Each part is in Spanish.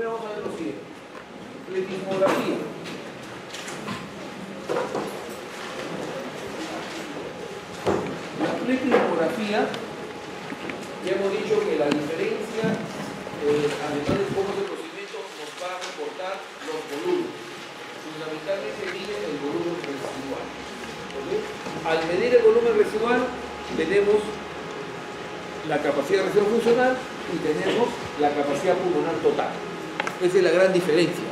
primero vamos a ver lo siguiente. Pletismografía. La pletismografía, ya hemos dicho que la diferencia, además de cómo es el procedimiento, nos va a reportar los volúmenes. Fundamentalmente mide el volumen residual. ¿Okay? Al medir el volumen residual, tenemos la capacidad residual funcional y tenemos la capacidad pulmonar total. Esa es la gran diferencia.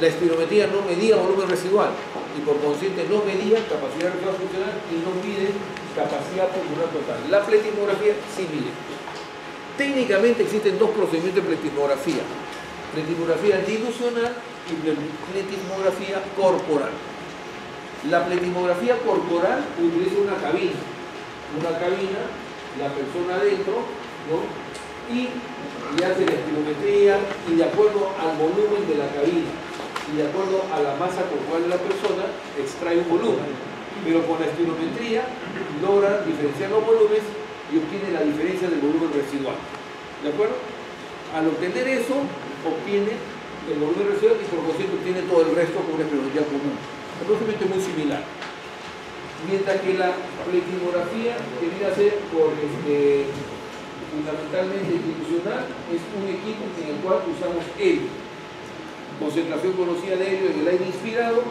La espirometría no medía volumen residual y por consiguiente no medía capacidad residual funcional y no mide capacidad pulmonar total. La pletismografía sí mide. Técnicamente existen dos procedimientos de pletismografía: pletismografía dilucional y pletismografía corporal. La pletismografía corporal utiliza una cabina, la persona adentro, ¿no? Y le hace la espirometría y de acuerdo al volumen de la cabina y de acuerdo a la masa corporal de la persona extrae un volumen, pero con la espirometría logra diferenciar los volúmenes y obtiene la diferencia del volumen residual. ¿De acuerdo? Al obtener eso, obtiene el volumen residual y por consiguiente obtiene todo el resto con una espirometría común. El procedimiento es muy similar. Mientras que la pletismografía que viene a ser fundamentalmente dilucional es un equipo en el cual usamos helio. Concentración conocida de helio en el aire inspirado,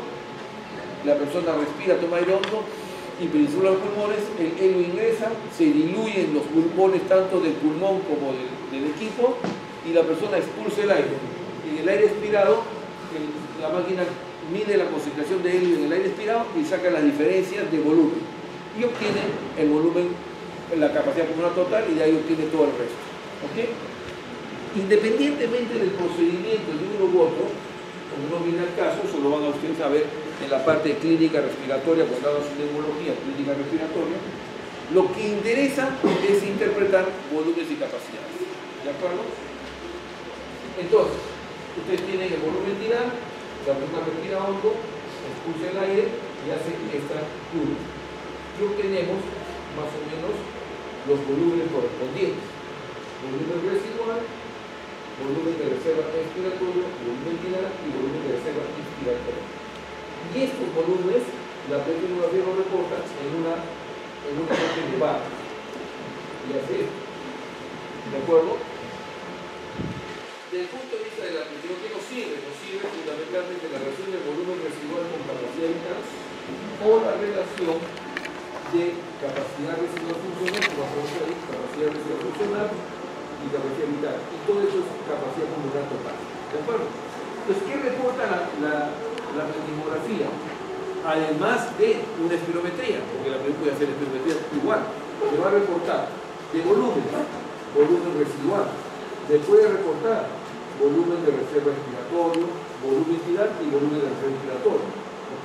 la persona respira, toma aire hondo, hiperinsula los pulmones, el helio ingresa, se diluye en los pulmones tanto del pulmón como del equipo y la persona expulsa el aire. En el aire expirado, la máquina mide la concentración de helio en el aire expirado y saca las diferencias de volumen y obtiene el volumen, la capacidad pulmonar total y de ahí obtiene todo el resto. ¿Okay? Independientemente del procedimiento de uno u otro, como no viene al caso, eso lo van a ustedes a ver en la parte de clínica respiratoria, cuando hagan su neumología, clínica respiratoria, lo que interesa es interpretar volúmenes y capacidades. ¿De acuerdo? Entonces, ustedes tienen el volumen tidal, la persona respira hondo, expulsa el aire y hace esta curva. Y obtenemos más o menos los volúmenes correspondientes. Volumen residual, volumen de reserva expiratorio, volumen tidal y volumen de reserva inspiratoria. Y estos volúmenes, la pletismografía lo reporta en una parte de barra. Y así es. ¿De acuerdo? Desde el punto de vista de la pletismografía nos sirve fundamentalmente la relación del volumen residual con capacidad vital o la relación de capacidad residual funcional, como acabamos de decir, capacidad residual funcional y capacidad vital. Y todo eso es capacidad pulmonar total. ¿De acuerdo? Entonces, ¿qué reporta la pletismografía? Además de una espirometría, porque la primera puede hacer espirometría igual, le va a reportar de volumen residual, le puede reportar volumen de reserva respiratorio, volumen tidal y volumen de reserva respiratorio. ¿Ok?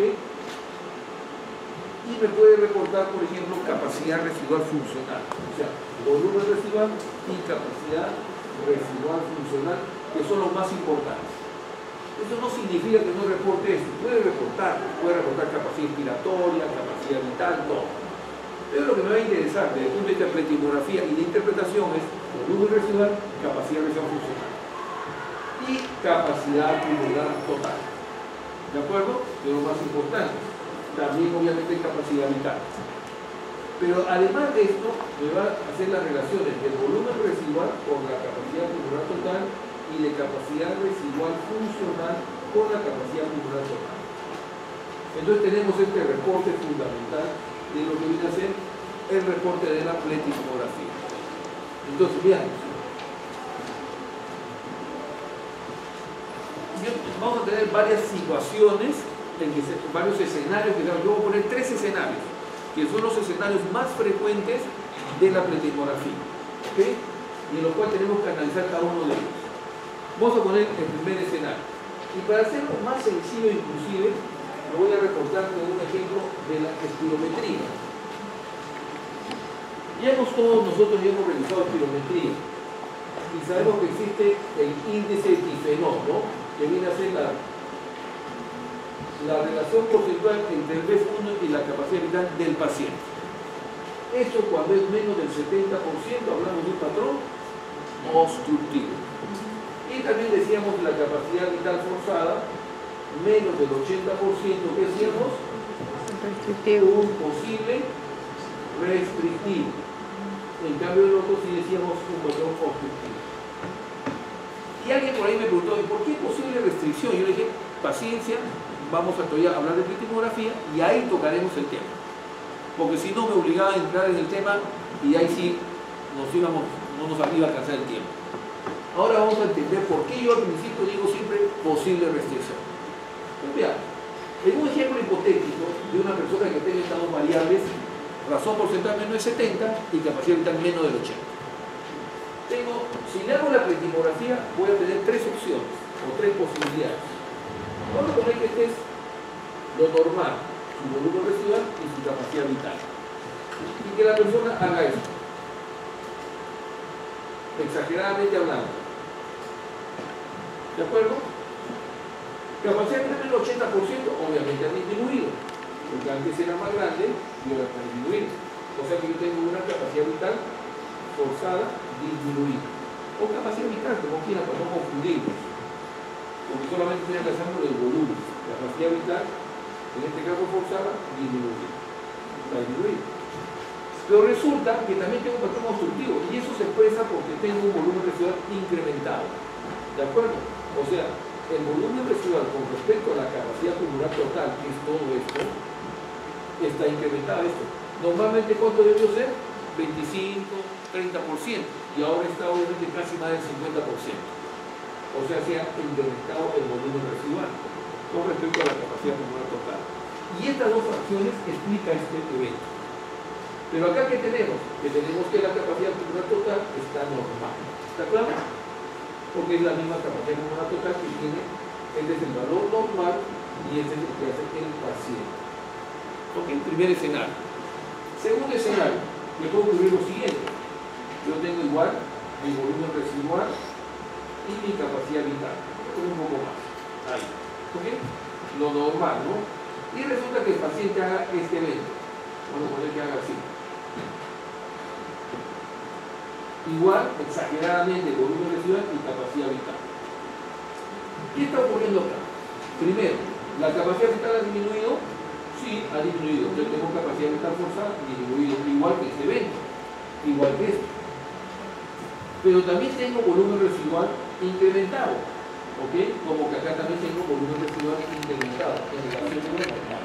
Y me puede reportar, por ejemplo, capacidad residual funcional, o sea, volumen residual y capacidad residual funcional, que son los más importantes. Eso no significa que no reporte esto, puede reportar capacidad inspiratoria, capacidad vital, todo. Pero lo que me va a interesar desde el punto de vista de pletismografía y de interpretación es volumen residual, capacidad residual funcional y capacidad pulmonar total. ¿De acuerdo? De lo más importante. También obviamente capacidad vital. Pero además de esto, me va a hacer las relaciones del volumen residual con la capacidad pulmonar total y de capacidad residual funcional con la capacidad pulmonar total. Entonces tenemos este reporte fundamental de lo que viene a ser el reporte de la pletismografía. Entonces, veamos. Vamos a tener varias situaciones, varios escenarios, yo voy a poner 3 escenarios, que son los escenarios más frecuentes de la pletismografía, ¿okay? Y en los cuales tenemos que analizar cada uno de ellos. Vamos a poner el primer escenario. Y para hacerlo más sencillo inclusive, lo voy a reportar con un ejemplo de la espirometría. Todos nosotros ya hemos realizado espirometría y sabemos que existe el índice de difenol, ¿no? Que viene a ser la relación porcentual entre el BES1 y la capacidad vital del paciente. Esto cuando es menos del 70%, hablamos de un patrón obstructivo. Y Y también decíamos la capacidad vital forzada, menos del 80%, ¿qué decíamos? Restrictivo. Un posible restrictivo. En cambio el otro sí decíamos un valor objetivo. Y alguien por ahí me preguntó, ¿por qué posible restricción? Yo le dije, paciencia, vamos a todavía hablar de ritmografía y ahí tocaremos el tema. Porque si no me obligaba a entrar en el tema y ahí sí no nos iba a alcanzar el tiempo. Ahora vamos a entender por qué yo al principio digo siempre posible restricción. Pues vean, en un ejemplo hipotético de una persona que tenga estados variables, razón porcentual menos de 70 y capacidad vital menos del 80. Si le hago la ritmografía, voy a tener tres opciones o tres posibilidades. Vamos a poner que este es lo normal, su volumen residual y su capacidad vital. Y que la persona haga esto. Exageradamente hablando. ¿De acuerdo? Capacidad vital del 80% obviamente ha disminuido, porque antes era más grande y ahora está disminuido. O sea que yo tengo una capacidad vital forzada disminuida. O capacidad vital, como quiera, para no confundirlos. Porque solamente estoy alcanzando el volumen. La capacidad vital, en este caso forzada, disminuida. Está disminuida. Pero resulta que también tengo un patrón constructivo y eso se expresa porque tengo un volumen residual incrementado. ¿De acuerdo? O sea, el volumen residual con respecto a la capacidad pulmonar total, que es todo esto, está incrementado esto. Normalmente, ¿cuánto debió ser? 25, 30%. Y ahora está obviamente casi más del 50%. O sea, se ha incrementado el volumen residual con respecto a la capacidad pulmonar total. Y estas dos fracciones explican este evento. Pero acá, ¿qué tenemos? Que tenemos que la capacidad pulmonar total está normal. ¿Está claro? Porque es la misma capacidad pulmonar total que tiene, este es el valor normal y este es el que hace el paciente. Ok, primer escenario. Segundo escenario, me puedo ocurrir lo siguiente. Yo tengo igual mi volumen residual y mi capacidad vital. Un poco más. Ahí. ¿Ok? Lo normal, ¿no? Y resulta que el paciente haga este evento. Vamos a poner que haga así. Igual, exageradamente, volumen residual y capacidad vital. ¿Qué está ocurriendo acá? Primero, ¿la capacidad vital ha disminuido? Sí, ha disminuido. Yo tengo capacidad vital forzada disminuido, igual que este evento, igual que esto. Pero también tengo volumen residual incrementado, ¿ok? Como que acá también tengo volumen residual incrementado, en el caso de normal.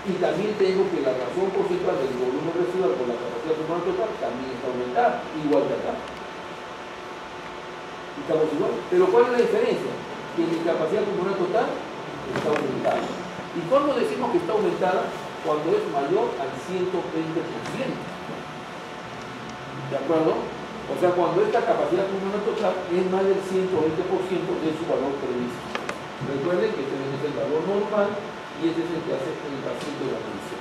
Y también tengo que la razón porcentual del volumen residual por la capacidad pulmonar total también está aumentada, igual que acá. Estamos igual. Pero ¿cuál es la diferencia? Que mi capacidad pulmonar total está aumentada. ¿Y cuándo decimos que está aumentada? Cuando es mayor al 120%. ¿De acuerdo? O sea, cuando esta capacidad pulmonar total es más del 120% de su valor previsto. Recuerden que este es el valor normal y este es el que hace el paciente de la medición.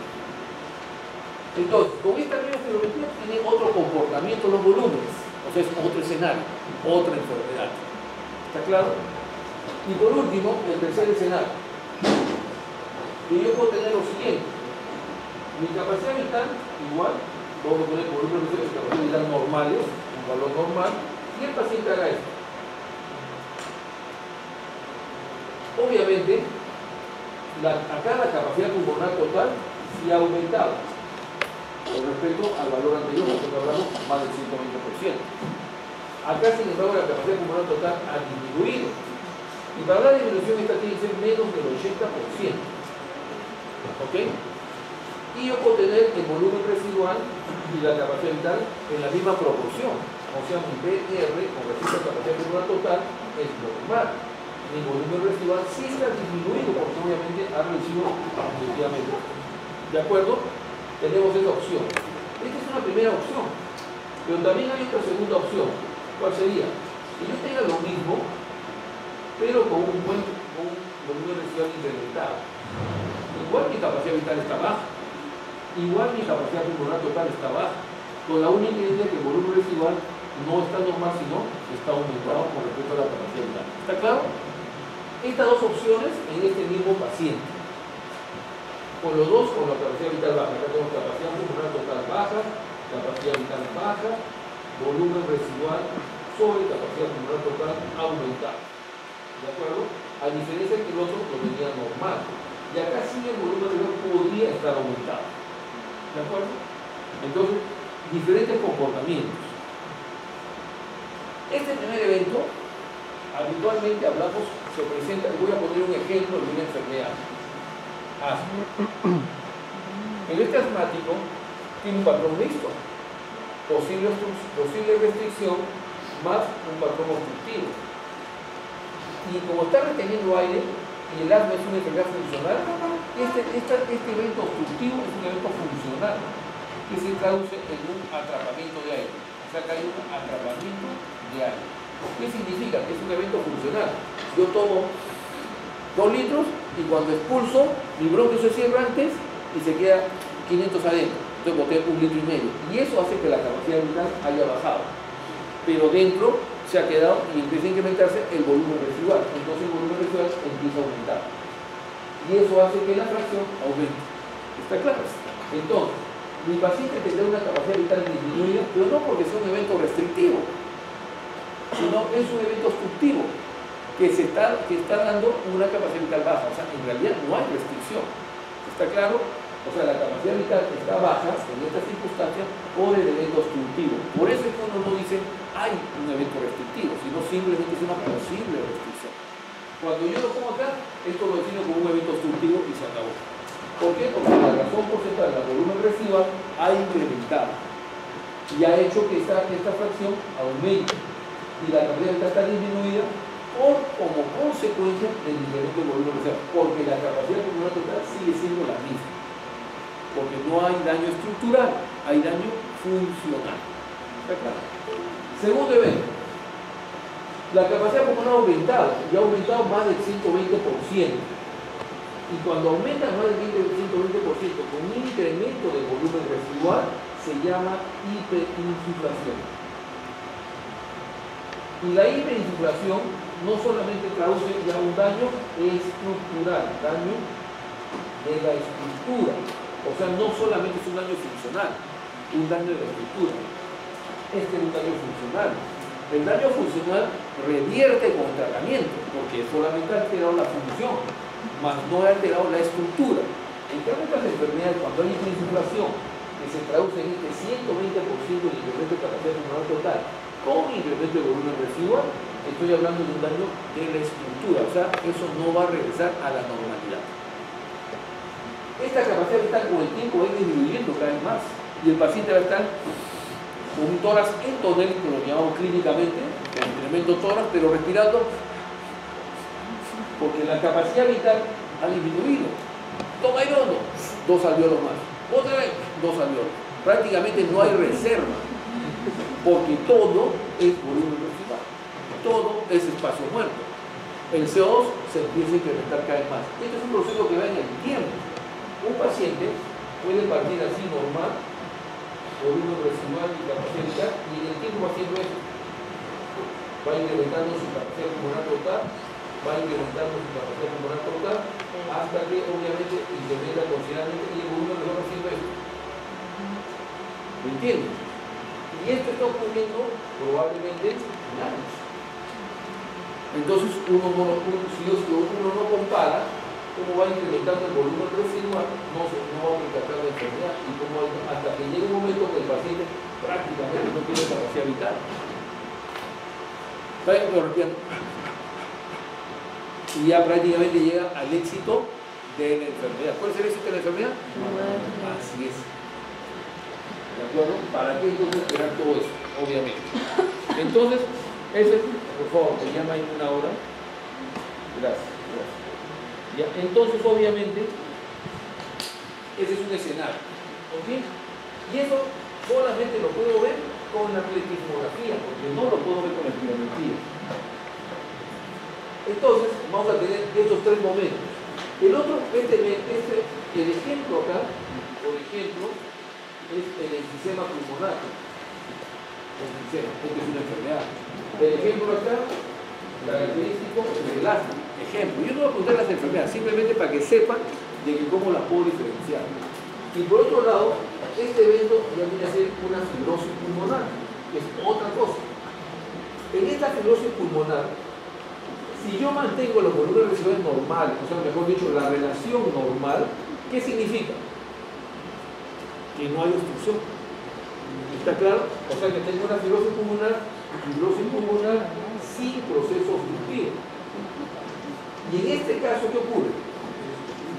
Entonces, con esta biofilometría tiene otro comportamiento los volúmenes. O sea, es otro escenario, otra enfermedad. ¿Está claro? Y por último, el tercer escenario. Que yo puedo tener lo siguiente. Mi capacidad vital, igual, vamos a poner volumen de capacidad vital normales, un valor normal, y el paciente haga esto. Obviamente, acá la capacidad pulmonar total sí ha aumentado con respecto al valor anterior, nosotros hablamos más del 120%. Acá, sin embargo, la capacidad pulmonar total ha disminuido. Y para la disminución esta tiene que ser menos del 80%. ¿Ok? Y yo puedo tener el volumen residual y la capacidad vital en la misma proporción. O sea, mi PR con respecto a la capacidad pulmonar total es normal. Mi volumen residual sí está disminuido porque obviamente ha reducido definitivamente. ¿De acuerdo? Tenemos esa opción. Esta es una primera opción. Pero también hay otra segunda opción. ¿Cuál sería? Que yo tenga lo mismo, pero con un buen volumen residual incrementado. Igual mi capacidad vital está baja. Igual mi capacidad pulmonar total está baja. Con la única idea que el volumen residual no está normal, sino está aumentado con respecto a la capacidad vital. ¿Está claro? Estas dos opciones en este mismo paciente. Con los dos, con la capacidad vital baja. Acá tenemos capacidad pulmonar total baja, capacidad vital baja, volumen residual sobre capacidad pulmonar total aumentada. ¿De acuerdo? A diferencia que el otro lo tenía normal. Y acá sí el volumen renal podría estar aumentado. ¿De acuerdo? Entonces, diferentes comportamientos. Este primer evento, habitualmente hablamos, se presenta, voy a poner un ejemplo de una enfermedad. Asma. El este asmático tiene un patrón mixto. Posible restricción más un patrón obstructivo. Y como está reteniendo aire, y el asma es una enfermedad funcional, este evento obstructivo es un evento funcional, que se traduce en un atrapamiento de aire. O sea, que hay un atrapamiento de aire. ¿Qué significa? Que es un evento funcional. Yo tomo 2 litros y cuando expulso, mi bronquio se cierra antes y se queda 500 adentro. Entonces boté 1,5 litros. Y eso hace que la capacidad vital haya bajado. Pero dentro se ha quedado y empieza a incrementarse el volumen residual. Entonces el volumen residual empieza a aumentar. Y eso hace que la fracción aumente. ¿Está claro? Entonces, mi paciente tendrá una capacidad vital disminuida, pero no porque sea un evento restrictivo, sino es un evento obstructivo que está dando una capacidad vital baja. O sea, en realidad no hay restricción. ¿Está claro? O sea, la capacidad vital está baja en estas circunstancias por el evento obstructivo. Por eso es que uno no dice hay un evento restrictivo, sino simplemente es una posible restricción. Cuando yo lo pongo acá, esto lo defino como un evento obstructivo y se acabó. ¿Por qué? Porque la razón porcentual del volumen residual ha incrementado y ha hecho que esta fracción aumente y la capacidad vital está disminuida como consecuencia del incremento del volumen residual, porque la capacidad pulmonar total sigue siendo la misma. Porque no hay daño estructural, hay daño funcional. ¿Está claro? Segundo evento. La capacidad pulmonar ha aumentado, y ha aumentado más del 120%. Y cuando aumenta más del 120% con un incremento del volumen residual, se llama hiperinsuflación. Y la hiperinsuflación no solamente traduce ya un daño estructural, daño de la estructura. O sea, no solamente es un daño funcional, un daño de la estructura. Este es un daño funcional. El daño funcional revierte con el tratamiento, porque solamente ha alterado la función, mas no ha alterado la estructura. En cambio, estas enfermedades, cuando hay hiperinsuflación, que se traduce en este 120% de incremento de capacidad pulmonar total, con incremento de volumen residual, estoy hablando de un daño de la estructura. O sea, eso no va a regresar a la normalidad. Esta capacidad vital con el tiempo va a ir disminuyendo cada vez más y el paciente va a estar con un tórax entonélico, lo llamamos clínicamente, el incremento tórax, pero respirando, porque la capacidad vital ha disminuido. Toma aire hondo, 2 alveolos más. Otra vez, 2 alveolos. Prácticamente no hay reserva, porque todo es volumen residual, todo es espacio muerto. El CO2 se empieza a incrementar cada vez más. Este es un proceso que va en el tiempo. Un paciente puede partir así normal, volumen residual y capacidad vital, y en el tiempo va haciendo eso. Va incrementando su capacidad pulmonar total, va incrementando su capacidad pulmonar total, hasta que obviamente incrementa considerablemente y el volumen va haciendo eso. ¿Me entiendes? Y esto está ocurriendo probablemente en años. Entonces, si uno no compara cómo va incrementando el volumen residual, no va a percatar la enfermedad y cómo hasta que llegue un momento que el paciente prácticamente no tiene capacidad vital. Y ya prácticamente llega al éxito de la enfermedad. ¿Cuál es el éxito de la enfermedad? Así es. ¿De acuerdo? ¿Para qué entonces esperar todo eso? Obviamente. Entonces, por favor, te llama en 1 hora. Gracias. ¿Ya? Entonces, obviamente, ese es un escenario. ¿Ok? Y eso solamente lo puedo ver con la pletismografía, porque no lo puedo ver con la espirometría. Entonces, vamos a tener estos 3 momentos. El otro, el ejemplo acá, por ejemplo, es el enfisema pulmonar. Enfisema, porque es una enfermedad. El ejemplo acá, característico del asma. Ejemplo, yo no voy a apuntar las enfermedades, simplemente para que sepan de que cómo las puedo diferenciar. Y por otro lado, este evento ya viene a ser una fibrosis pulmonar, que es otra cosa. en esta fibrosis pulmonar, si yo mantengo los volúmenes residuales normales, o sea, mejor dicho, la relación normal, ¿qué significa? Que no hay obstrucción. ¿Está claro? O sea, que tengo una fibrosis pulmonar sin proceso obstructivo. Y en este caso, ¿qué ocurre?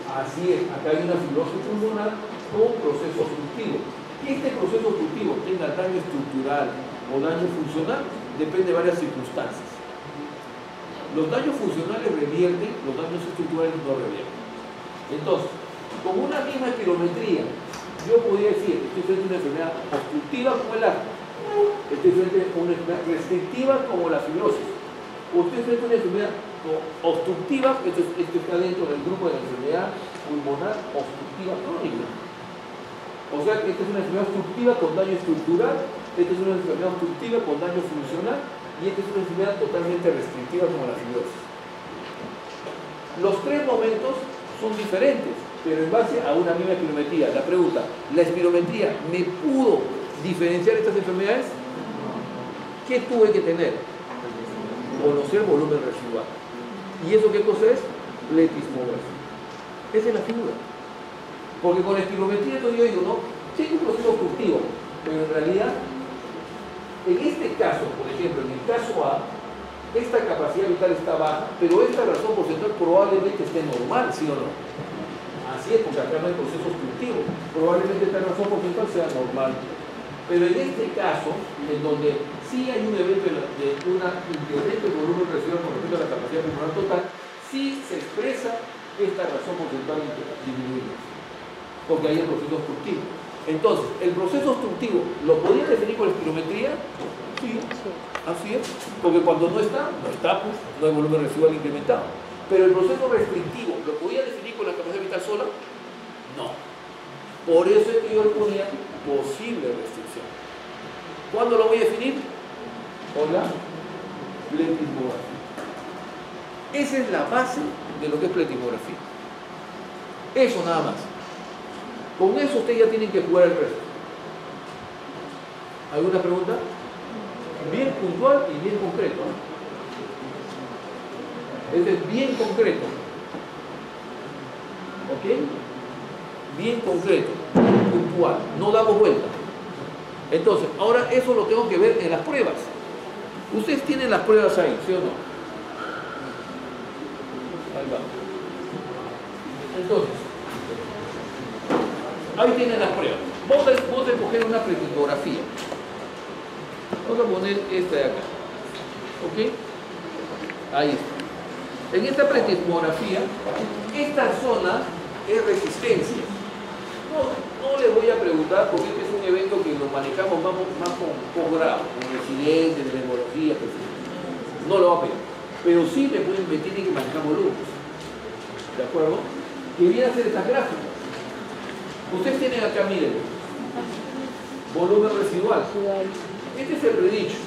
Así es, acá hay una fibrosis pulmonar con proceso obstructivo. Que este proceso obstructivo tenga daño estructural o daño funcional depende de varias circunstancias. Los daños funcionales revierten, los daños estructurales no revierten. Entonces, con una misma espirometría, yo podría decir, estoy frente a una enfermedad obstructiva como el asma, estoy frente a una enfermedad restrictiva como la fibrosis, o estoy frente a una enfermedad obstructiva, esto está dentro del grupo de la enfermedad pulmonar obstructiva crónica. O sea que esta es una enfermedad obstructiva con daño estructural, esta es una enfermedad obstructiva con daño funcional y esta es una enfermedad totalmente restrictiva como la fibrosis. Los tres momentos son diferentes, pero en base a una misma espirometría. La pregunta, ¿la espirometría me pudo diferenciar estas enfermedades? ¿Qué tuve que tener? Conocer volumen residual. ¿Y eso qué cosa es? Pletismografía. Esa es la figura. Porque con la espirometría yo digo, no, sí hay un proceso obstructivo, pero en realidad, en este caso, por ejemplo, en el caso A, esta capacidad vital está baja, pero esta razón porcentual probablemente esté normal, ¿sí o no? Así es, porque acá no hay proceso obstructivo. Probablemente esta razón porcentual sea normal. Pero en este caso, en donde sí hay un evento de un incremento del volumen residual con respecto a la capacidad pulmonar total, sí se expresa esta razón porcentual disminuida, porque hay el proceso obstructivo. Entonces, ¿el proceso obstructivo lo podía definir con la espirometría? Sí, así es, porque cuando no está, pues no hay volumen residual incrementado. Pero el proceso restrictivo, ¿lo podía definir con la capacidad vital sola? No. Por eso es que yo le ponía posible restricción. ¿Cuándo lo voy a definir? Con la pletismografía. Esa es la base de lo que es pletismografía. Eso nada más. Con eso ustedes ya tienen que jugar el resto. ¿Alguna pregunta? Bien puntual y bien concreto. Este es bien concreto. ¿Ok? Bien concreto, puntual. No damos vuelta. Entonces, ahora eso lo tengo que ver en las pruebas. Ustedes tienen las pruebas ahí, ¿sí o no? Ahí va. Entonces, ahí tienen las pruebas. Vamos a escoger una pletismografía. Vamos a poner esta de acá. ¿Ok? Ahí está. En esta pletismografía, esta zona es resistencia. No les voy a preguntar porque este es un evento que lo manejamos más con posgrado, con residentes, de neumología, no lo va a pedir. Pero sí me tienen que manejar volúmenes. ¿De acuerdo? Que viene a hacer estas gráficas. Ustedes tienen acá, miren, volumen residual. Este es el predicho.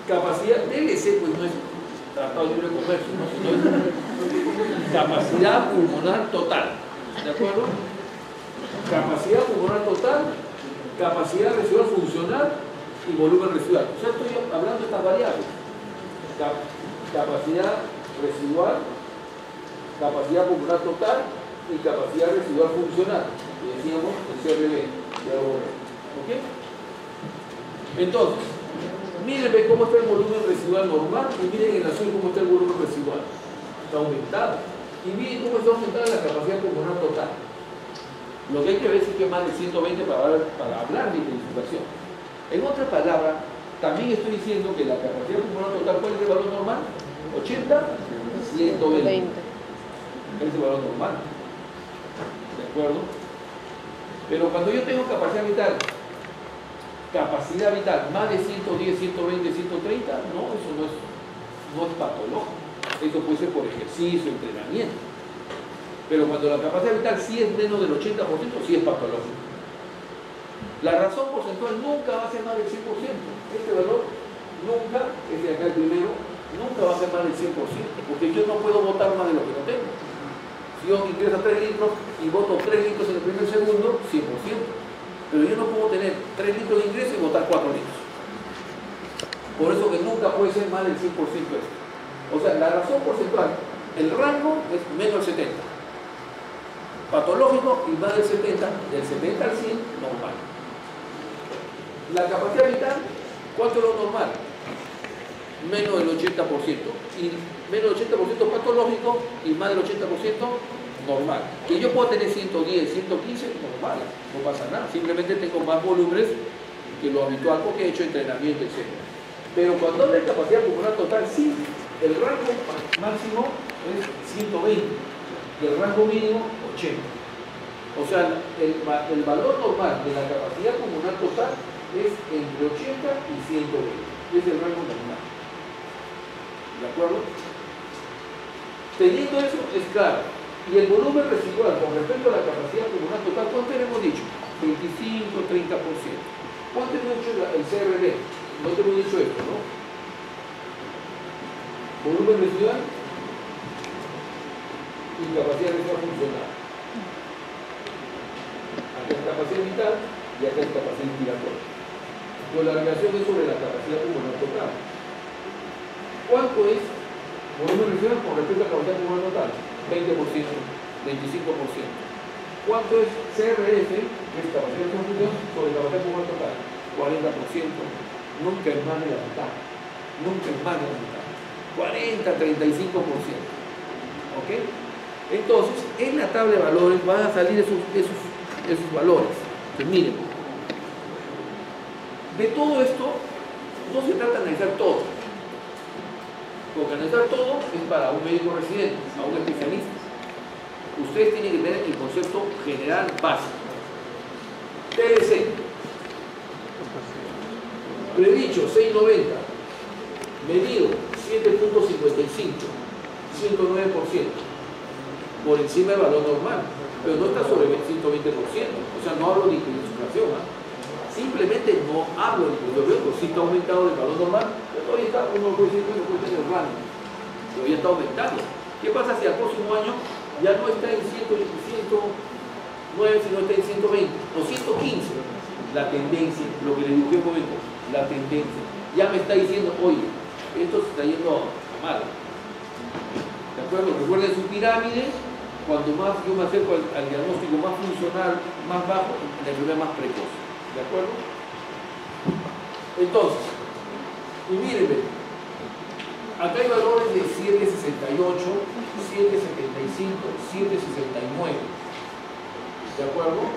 Capacidad, DLC, pues no es Tratado de Libre Comercio, ¿no? Sino es capacidad pulmonar total. ¿De acuerdo? Capacidad pulmonar total, capacidad residual funcional y volumen residual. O sea, estoy hablando de estas variables. Capacidad residual, capacidad pulmonar total y capacidad residual funcional. Y decíamos el CRB. ¿Ok? Entonces, miren cómo está el volumen residual normal y miren en azul cómo está el volumen residual. Está aumentado. Y miren cómo está aumentada la capacidad pulmonar total. Lo que hay que ver es que es más de 120 para hablar de intensificación. En otras palabras, también estoy diciendo que la capacidad pulmonar total, ¿cuál es el valor normal? 80, 120. Es el valor normal. ¿De acuerdo? Pero cuando yo tengo capacidad vital más de 110, 120, 130, no, eso no es patológico. Eso puede ser por ejercicio, entrenamiento. Pero cuando la capacidad vital sí es menos del 80%, sí es patológico. La razón porcentual nunca va a ser más del 100%. Este valor nunca, de acá el primero, nunca va a ser más del 100%, porque yo no puedo votar más de lo que no tengo. Si yo ingreso 3 litros y voto 3 litros en el primer segundo, 100%. Pero yo no puedo tener 3 litros de ingreso y votar 4 litros. Por eso que nunca puede ser más del 100% esto. O sea, la razón porcentual, el rango es menos del 70. Patológico y más del 70, del 70 al 100, normal. La capacidad vital, ¿cuánto es lo normal? Menos del 80%. Y menos del 80% patológico y más del 80% normal. Que yo pueda tener 110, 115, normal, no pasa nada. Simplemente tengo más volúmenes que lo habitual porque he hecho entrenamiento, etc. Pero cuando hablo de capacidad pulmonar total, sí, el rango máximo es 120 y el rango mínimo 80. O sea, el valor normal de la capacidad pulmonar total es entre 80 y 120. Es el rango normal. ¿De acuerdo? Teniendo eso, es claro. Y el volumen residual con respecto a la capacidad pulmonar total, ¿cuánto hemos dicho? 25, 30%. ¿Cuánto hemos dicho el CRD? No te hemos dicho esto, ¿no? Volumen residual y capacidad residual funcional. Acá es capacidad vital y acá es capacidad inspiratoria. Pues la relación es sobre la capacidad pulmonar total. ¿Cuánto es volumen residual con respecto a la capacidad pulmonar total? 20%, 25%. ¿Cuánto es CRF, que es capacidad de función, sobre capacidad pulmonar total? 40%. Nunca es más de la mitad. Nunca es más de la mitad. 40, 35%. ¿Ok? Entonces, en la tabla de valores van a salir esos valores. Que miren. De todo esto, no se trata de analizar todo. Porque analizar todo es para un médico residente, a un especialista. Ustedes tienen que tener el concepto general básico. TLC. Predicho 690. Medido 7.55. 109%. Por encima del valor normal. Pero no está sobre el 120%. O sea, no hablo de hipertensión. Simplemente no hablo de hipertensión. Si está aumentado el valor normal, pero todavía está, uno puede decir, bueno, puede tener el rango. Todavía está aumentando. ¿Qué pasa si al próximo año ya no está en 109, sino está en 120 o 115? La tendencia, lo que les dije un momento, la tendencia. Ya me está diciendo, oye, esto se está yendo a mal. ¿De acuerdo? Recuerden su pirámide, cuando más yo me acerco al diagnóstico más funcional, más bajo, la enfermedad más precoz. ¿De acuerdo? Entonces, y mírenme, acá hay valores de 7.68, 7.75, 7.69. ¿De acuerdo?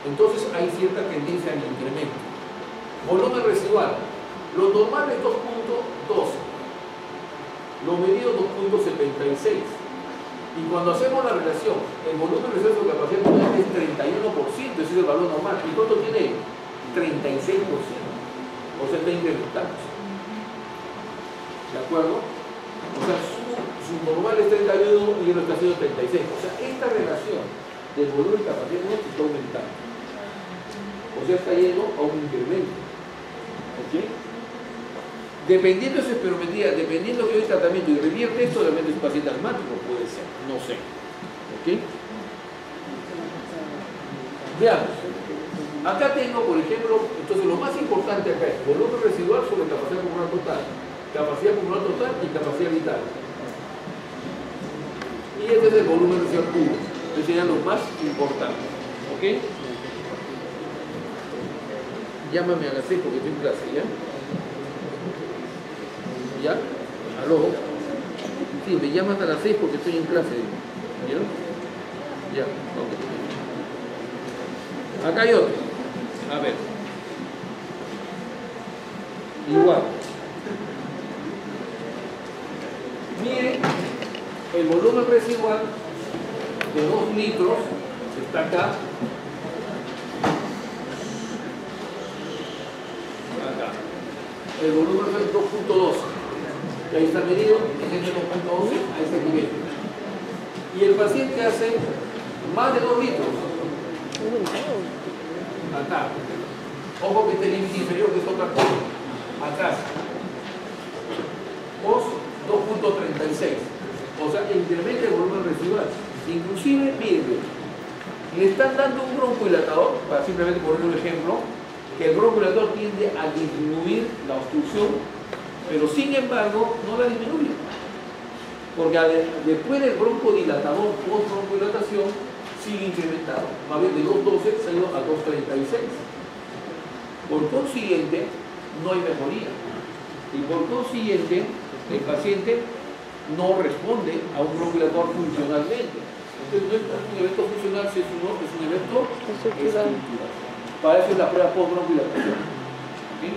Entonces hay cierta tendencia al incremento. Volumen residual. Lo normal es 2.12. Lo medido 2.76. Y cuando hacemos la relación, el volumen residual de capacidad pulmonar es 31%, ese es el valor normal. ¿Y cuánto tiene? 36%. O sea, está incrementando. ¿De acuerdo? O sea, su normal es 31 y él está haciendo 36. O sea, esta relación del volumen de capacidad pulmonar se está aumentando. O sea, está yendo a un incremento. ¿Ok? Dependiendo de su espirometría, dependiendo de qué tratamiento y revierte esto, realmente es un paciente asmático, puede ser, no sé. ¿Ok? Veamos. Acá tengo, por ejemplo, entonces lo más importante acá es volumen residual sobre capacidad pulmonar total, capacidad pulmonar total y capacidad vital. Y este es el volumen residual puro. Estos serían los más importantes. ¿Ok? Llámame a las 6 porque estoy en clase, ¿ya? ¿Ya? ¿Aló? Sí, me llamas a las 6 porque estoy en clase. ¿Ya? Ya, ok. Acá hay otro. A ver. Igual. Miren, el volumen residual de 2 litros está acá. Acá. El volumen es 2.12. Y ahí está medido, es el 2.12 a ese nivel. Y el paciente hace más de 2 litros. Acá. Ojo que este límite inferior que es otra cosa. Acá. 2.36. O sea, incrementa el volumen residual. Inclusive, miren, le están dando un broncohilatador, para simplemente poner un ejemplo, que el broncodilatador tiende a disminuir la obstrucción, pero sin embargo no la disminuye. Porque después del broncodilatador, post-broncodilatación, sigue incrementado. Más bien de 2.12 se ha ido a 2.36. Por consiguiente, no hay mejoría. Y por consiguiente, el paciente no responde a un broncodilatador funcionalmente. Entonces no es un evento funcional, si es un evento estructural. Para eso es la prueba post-broncodilatación. ¿Sí?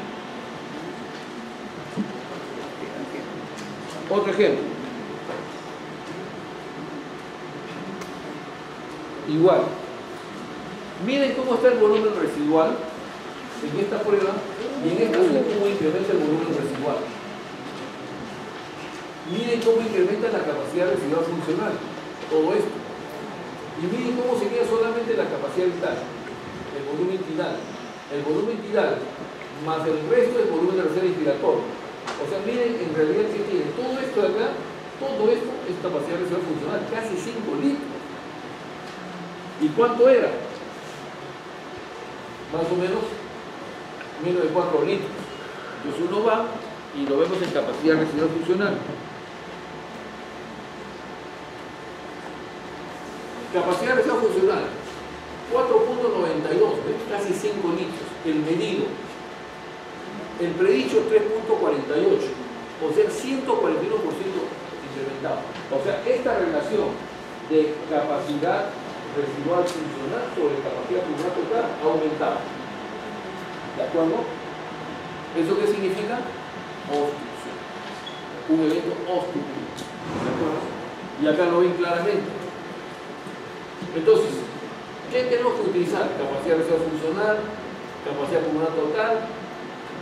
Otro ejemplo. Igual. Miren cómo está el volumen residual en esta prueba y en esta cómo incrementa el volumen residual. Miren cómo incrementa la capacidad residual funcional. Todo esto. Y miren cómo se queda solamente la capacidad vital, el volumen tidal. El volumen tidal más el resto del volumen de reserva inspiratorio. O sea, miren en realidad que tiene todo esto de acá, todo esto es capacidad residual funcional, casi 5 litros. ¿Y cuánto era? Más o menos de 4 litros. Entonces uno va y lo vemos en capacidad residual funcional. Capacidad residual funcional 4.92, casi 5 litros. El medido. El predicho 3.48, o sea 141% incrementado. O sea, esta relación de capacidad residual funcional sobre capacidad pulmonar total ha aumentado. ¿De acuerdo? ¿Eso qué significa? Obstrucción. Un evento obstructivo. ¿De acuerdo? Y acá lo ven claramente. Entonces, ¿qué tenemos que utilizar? Capacidad residual funcional, capacidad pulmonar total,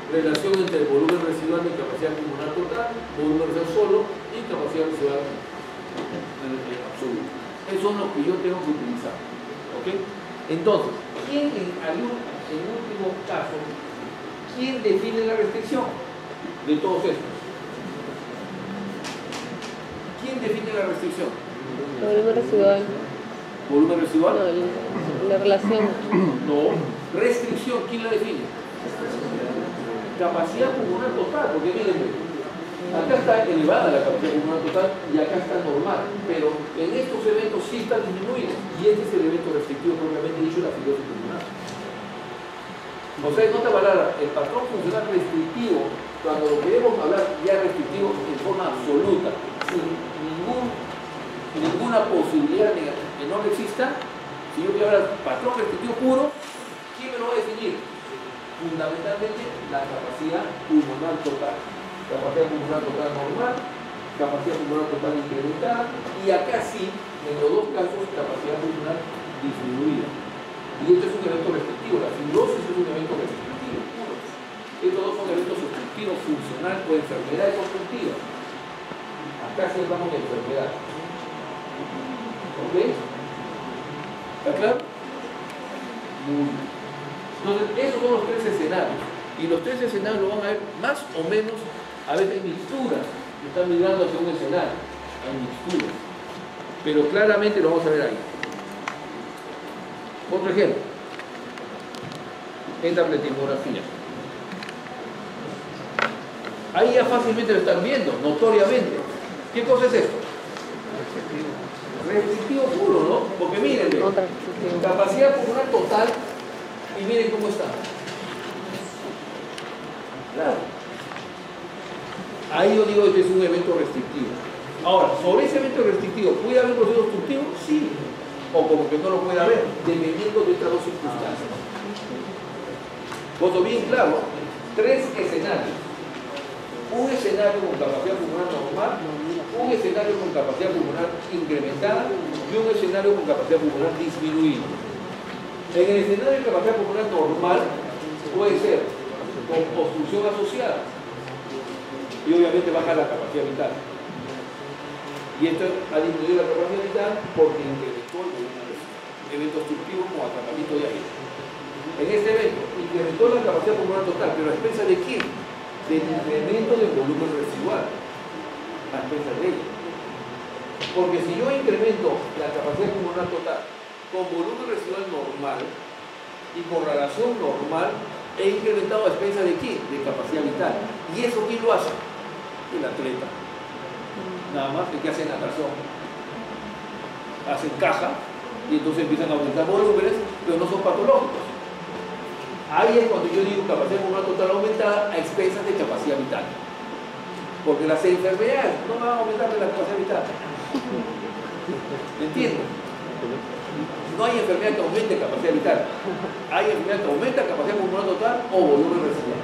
relación entre el volumen residual y capacidad pulmonar total, volumen residual solo y capacidad residual absoluta. Eso es lo que yo tengo que utilizar. ¿Ok? Entonces, ¿quién en último caso, quién define la restricción de todos estos? ¿Quién define la restricción? Volumen residual. ¿Volumen residual? No, la relación. No. Restricción, ¿quién la define? Capacidad pulmonar total, porque miren, acá está elevada la capacidad pulmonar total y acá está normal, pero en estos eventos sí está disminuido y este es el evento restrictivo propiamente dicho, la fibrosis pulmonar. O sea, en otra palabra, el patrón funcional restrictivo, cuando lo queremos hablar ya restrictivo en forma absoluta, sin ninguna posibilidad de que no exista, si yo quiero hablar patrón restrictivo puro, ¿quién me lo va a definir? Fundamentalmente la capacidad pulmonar total. Capacidad pulmonar total normal, capacidad pulmonar total incrementada y acá sí, en los dos casos, capacidad pulmonar disminuida. Y esto es un evento restrictivo, la fibrosis es un evento restrictivo puro. Estos dos son eventos obstructivos funcional o enfermedades obstructivas. Acá sí hablamos de enfermedad. ¿Ok? ¿Está claro? Muy bien. Entonces, esos son los tres escenarios. Y los tres escenarios lo van a ver más o menos, a veces hay mixturas, están migrando hacia un escenario, hay mixturas. Pero claramente lo vamos a ver ahí. Otro ejemplo. Entapletigrafía. Ahí ya fácilmente lo están viendo, notoriamente. ¿Qué cosa es esto? Restrictivo puro, ¿no? Porque miren, capacidad pulmonar total y miren cómo está. Claro. Ahí yo digo que es un evento restrictivo. Ahora, sobre ese evento restrictivo, ¿puede haber un proceso obstructivo? Sí. O como que no lo puede haber, dependiendo de estas dos circunstancias. Puesto bien claro, tres escenarios. Un escenario con capacidad pulmonar normal, un escenario con capacidad pulmonar incrementada y un escenario con capacidad pulmonar disminuida. En el escenario de capacidad pulmonar normal puede ser con obstrucción asociada y obviamente baja la capacidad vital. Y esto ha disminuido la capacidad vital porque incrementó el evento obstructivo como atrapamiento de aire. En este evento incrementó la capacidad pulmonar total, pero a expensas de quién? Del incremento del volumen residual a expensas de ella. Porque si yo incremento la capacidad pulmonar total con volumen residual normal y con relación normal, he incrementado a expensas de ¿qué? De capacidad vital. ¿Y eso quién lo hace? El atleta. Nada más el que hace natación. Hacen caja y entonces empiezan a aumentar volúmenes, pero no son patológicos. Ahí es cuando yo digo capacidad pulmonar total aumentada a expensas de capacidad vital. Porque las enfermedades no van a aumentar la capacidad vital. ¿Me entienden? No hay enfermedad que aumente capacidad vital. Hay enfermedad que aumenta capacidad pulmonar total o volumen residual.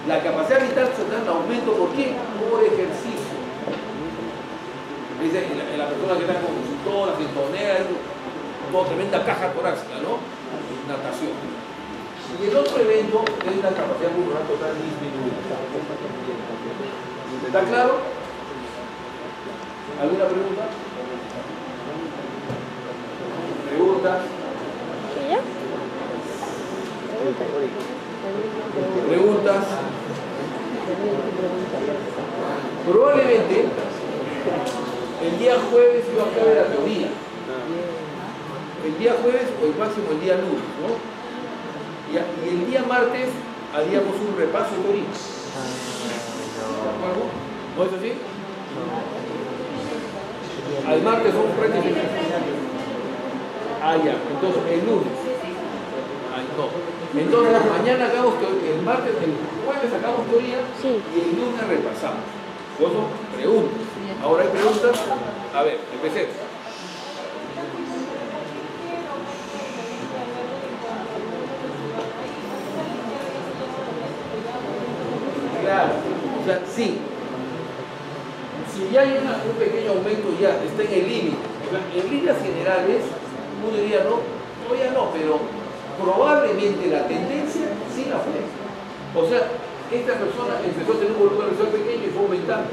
La capacidad vital se da en aumento ¿por qué? Por ejercicio. En la persona que está con consultora, sintonea, toda tremenda caja torácica, ¿no? Natación. Y el otro evento es la capacidad pulmonar total disminuida. ¿Está claro? ¿Alguna pregunta? ¿Preguntas? ¿Y ya? ¿Preguntas? Probablemente el día jueves yo acabe la teoría. El día jueves o el máximo el día lunes, ¿no? Y el día martes haríamos un repaso de teoría. ¿De acuerdo? ¿No es así? Al martes son prácticamente. Ah, ya. Entonces, el lunes. Ay, no. Entonces, mañana hagamos teoría. El martes, el jueves sacamos teoría y el lunes repasamos. Por eso, preguntas. Ahora hay preguntas. A ver, empecemos. Claro, o sea, sí. Si ya hay un pequeño aumento, ya está en el límite. O sea, en líneas generales, uno diría no, todavía no, pero probablemente la tendencia sí la fue. O sea, esta persona empezó a tener un volumen residual pequeño y fue aumentando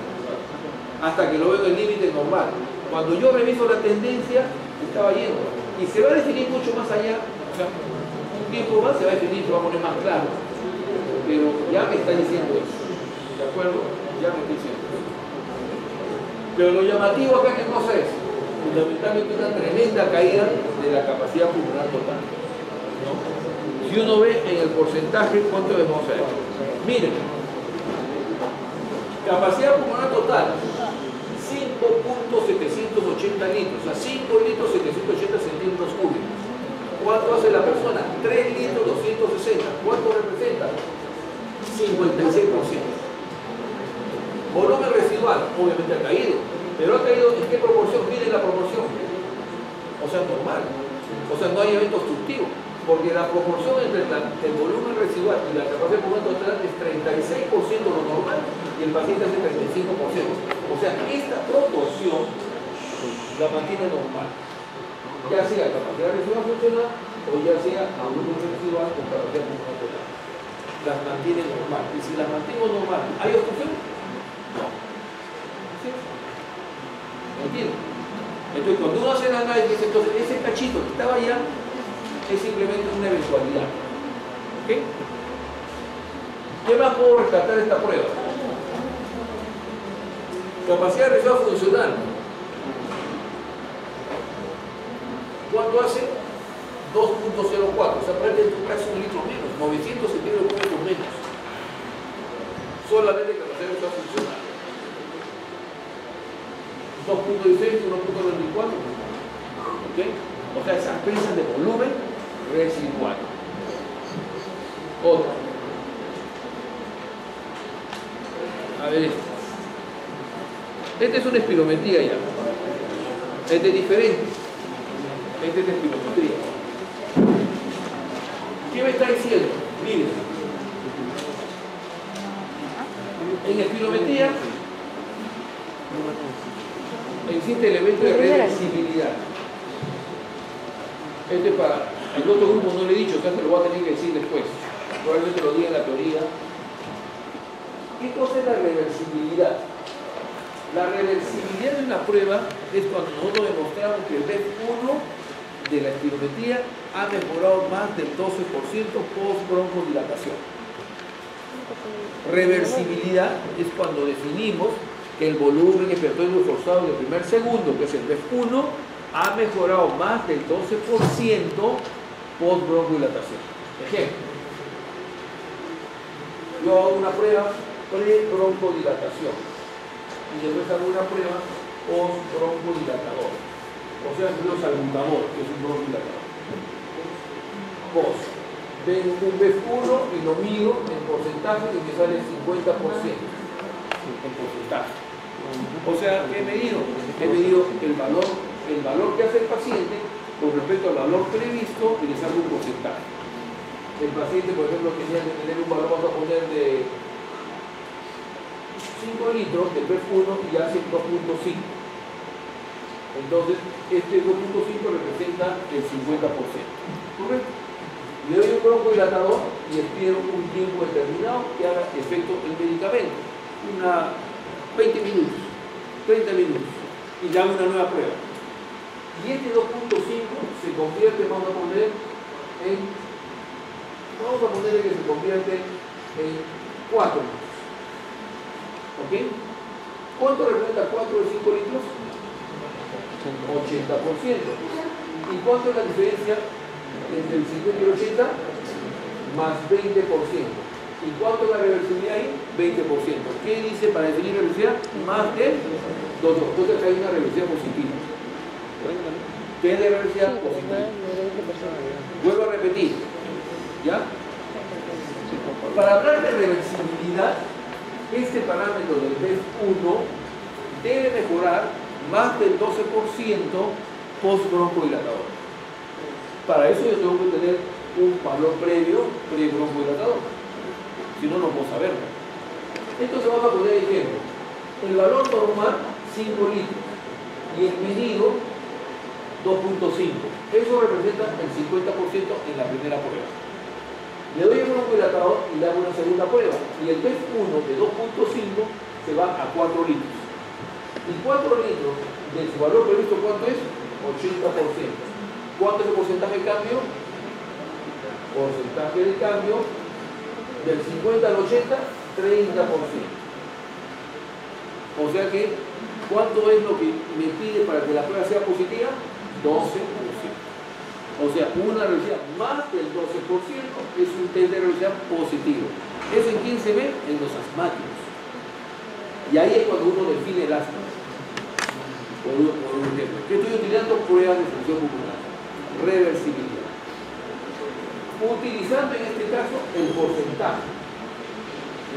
hasta que lo veo en el límite normal. Cuando yo reviso la tendencia, estaba yendo. Y se va a definir mucho más allá, o sea, un tiempo más se va a definir, se va a poner más claro. Pero ya me está diciendo eso. ¿De acuerdo? Ya me está diciendo eso. Pero lo llamativo acá, ¿qué cosa es? Fundamentalmente una tremenda caída de la capacidad pulmonar total, ¿no? Si uno ve en el porcentaje, ¿cuánto vamos a ver? Miren, capacidad pulmonar total, 5.780 litros, o sea, 5 litros 780 centímetros cúbicos. ¿Cuánto hace la persona? 3 litros 260. ¿Cuánto representa? 56%. Volumen residual, obviamente ha caído, pero ha caído ¿en qué proporción? Miren la proporción. O sea, normal. O sea, no hay evento obstructivo, porque la proporción entre el volumen residual y la capacidad pulmonar total es 36% lo normal y el paciente hace 35%. O sea, esta proporción la mantiene normal. Ya sea capacidad residual funcional o ya sea volumen residual con capacidad pulmonar total. Las mantiene normal. Y si las mantengo normal, ¿hay obstrucción? No. ¿Sí? ¿Me entiendes? Entonces, cuando uno hace el análisis, entonces ese cachito que estaba allá es simplemente una eventualidad. ¿Ok? ¿Qué más puedo rescatar de esta prueba? Capacidad residual funcional. ¿Cuánto hace? 2.04, o sea, prácticamente casi un litro menos, 900 centímetros cúbicos menos. Solamente capacidad residual funcional. 2.16, 1.24. ¿Ok? O sea, esas expensas de volumen residual. Otra. A ver esto. Esta es una espirometría ya. Este es diferente. Este es de espirometría. ¿Qué me está diciendo? Miren. En espirometría existe el elemento de reversibilidad. Este para el otro grupo no le he dicho, o sea, te lo voy a tener que decir después. Probablemente lo diga en la teoría. ¿Qué cosa es la reversibilidad? La reversibilidad de una prueba es cuando nosotros demostramos que el BEF1 de la espirometría ha mejorado más del 12% post-broncodilatación. Reversibilidad es cuando definimos que el volumen expiratorio forzado del primer segundo, que es el BEF1, ha mejorado más del 12% post-broncodilatación. Ejemplo, yo hago una prueba pre-broncodilatación y después hago una prueba post-broncodilatador. O sea, yo salbutamol, que es un broncodilatador. Post. Ven un BEF1 y lo mido en porcentaje y me sale 50% en porcentaje. O sea, ¿qué he medido? He medido el valor que hace el paciente con respecto al valor previsto y le saco un porcentaje. El paciente, por ejemplo, tenía que tener un valor, vamos a poner de 5 litros de BEF1 y hace 2.5. Entonces, este 2.5 representa el 50%. ¿Correcto? Le doy un broncodilatador y espero un tiempo determinado que haga efecto el medicamento. 20 minutos, 30 minutos. Y ya hago una nueva prueba. Y este 2.5 se convierte, vamos a ponerle que se convierte en 4 litros. ¿Ok? ¿Cuánto representa 4 de 5 litros? 80%. ¿Y cuánto es la diferencia entre el 50 y el 80? Más 20%. ¿Y cuánto es la reversibilidad ahí? 20%. ¿Qué dice para definir reversibilidad? Más de 2. Entonces hay una reversibilidad positiva. ¿Qué es de reversibilidad positiva? Vuelvo a repetir. ¿Ya? Para hablar de reversibilidad, este parámetro del BEF1 debe mejorar más del 12% post-broncodilatador. Para eso yo tengo que tener un valor previo pre-broncodilatador. Si no, no puedo saberlo. Entonces vamos a poner ejemplo. El valor normal, 5 litros. Y el medido, 2.5. Eso representa el 50% en la primera prueba. Le doy el broncodilatador y le hago una segunda prueba. Y el BEF1 de 2.5 se va a 4 litros. Y 4 litros de su valor previsto, ¿cuánto es? 80%. ¿Cuánto es el porcentaje de cambio? Porcentaje de cambio del 50 al 80, 30%. O sea que, ¿cuánto es lo que me pide para que la prueba sea positiva? 12%. O sea, una reversibilidad más del 12% es un test de reversibilidad positivo. ¿Eso en quién se ve? En los asmáticos. Y ahí es cuando uno define el asma. Por un ejemplo. ¿Qué estoy utilizando? Pruebas de función pulmonar. Reversibilidad. Utilizando en este caso el porcentaje.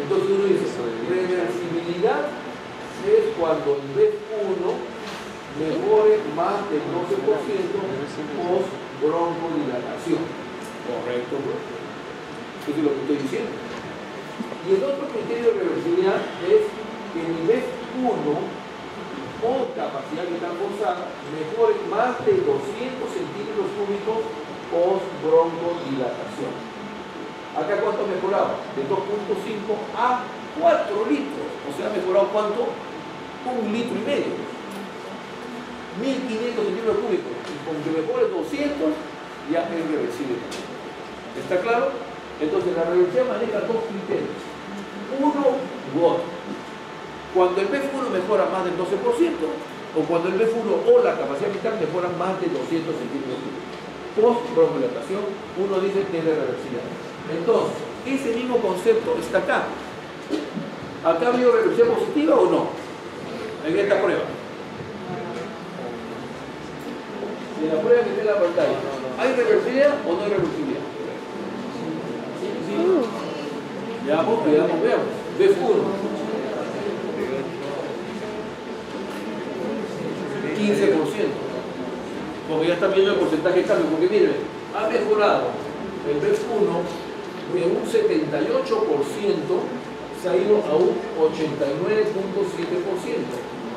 Entonces uno dice, reversibilidad es cuando el BEF1 mejore más del 12% post broncodilatación. Correcto, ¿no? Eso es lo que estoy diciendo. Y el otro criterio de reversibilidad es que el BEF1 o capacidad vital forzada mejore más de 200 centímetros cúbicos post broncodilatación. Acá cuánto ha mejorado? De 2.5 a 4 litros. O sea, ha mejorado ¿cuánto? 1,5 litros. 1.500 centímetros cúbicos. Y con que mejore 200 ya es reversible. ¿Está claro? Entonces la reversibilidad maneja dos criterios. Uno u otro. Cuando el BEF1 mejora más del 12% o cuando el BEF1 o la capacidad vital mejora más de 200 centímetros cúbicos. Post broncodilatación, uno dice que es de reversibilidad. Entonces, ese mismo concepto está acá. ¿Acá ha habido reversibilidad positiva o no? En esta prueba. En la prueba que está en la pantalla, ¿hay reversibilidad o no hay reversibilidad? ¿Sí? Veamos. BEF1. 15%. Porque ya están viendo el porcentaje de cambio. Porque miren, ha mejorado el BEF1 de un 78%, se ha ido a un 89.7%,